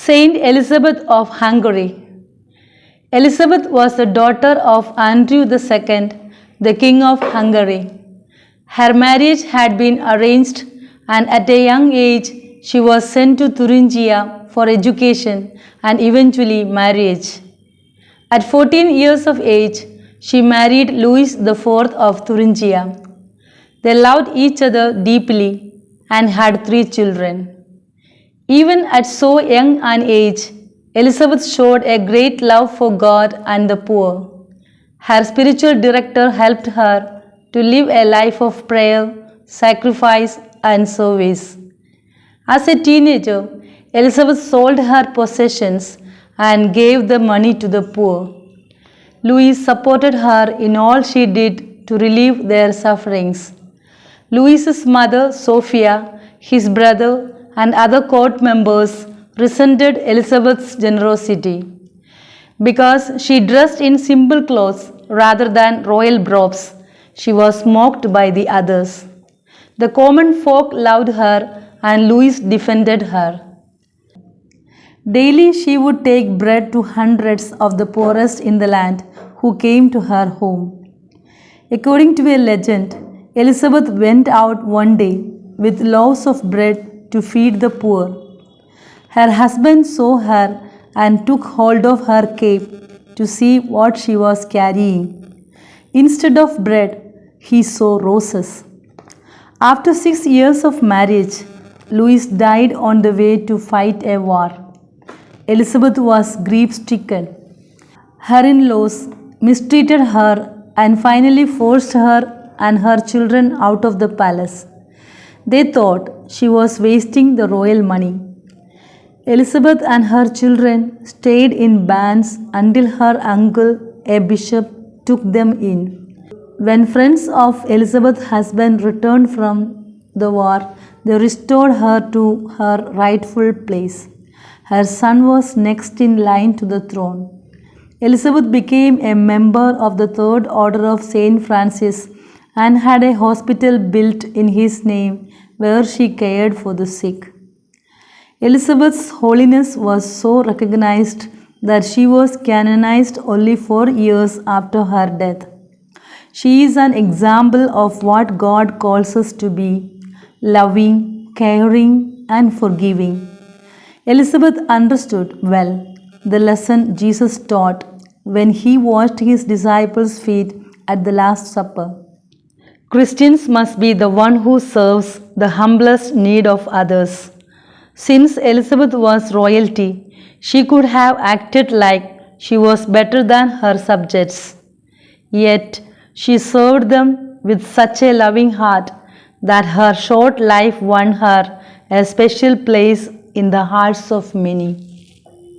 Saint Elizabeth of Hungary. Elizabeth was the daughter of Andrew II, the King of Hungary. Her marriage had been arranged, and at a young age she was sent to Thuringia for education and eventually marriage. At 14 years of age, she married Louis IV of Thuringia. They loved each other deeply and had 3 children. Even at so young an age, Elizabeth showed a great love for God and the poor. Her spiritual director helped her to live a life of prayer, sacrifice, and service. As a teenager, Elizabeth sold her possessions and gave the money to the poor. Louis supported her in all she did to relieve their sufferings. Louis's mother, Sophia, his brother, and other court members resented Elizabeth's generosity. Because she dressed in simple clothes rather than royal robes, she was mocked by the others. The common folk loved her, and Louis defended her. Daily she would take bread to hundreds of the poorest in the land who came to her home. According to a legend, Elizabeth went out one day with loaves of bread to feed the poor. Her husband saw her and took hold of her cape to see what she was carrying. Instead of bread, he saw roses. After 6 years of marriage, Louis died on the way to fight a war. Elizabeth was grief-stricken. Her in-laws mistreated her and finally forced her and her children out of the palace. They thought she was wasting the royal money. Elizabeth and her children stayed in bands until her uncle, a bishop, took them in. When friends of Elizabeth's husband returned from the war, they restored her to her rightful place. Her son was next in line to the throne. Elizabeth became a member of the Third Order of Saint Francis and had a hospital built in his name where she cared for the sick. Elizabeth's holiness was so recognized that she was canonized only 4 years after her death. She is an example of what God calls us to be: loving, caring, and forgiving. Elizabeth understood well the lesson Jesus taught when he washed his disciples' feet at the Last Supper. Christians must be the one who serves the humblest need of others. Since Elizabeth was royalty, she could have acted like she was better than her subjects. Yet, she served them with such a loving heart that her short life won her a special place in the hearts of many.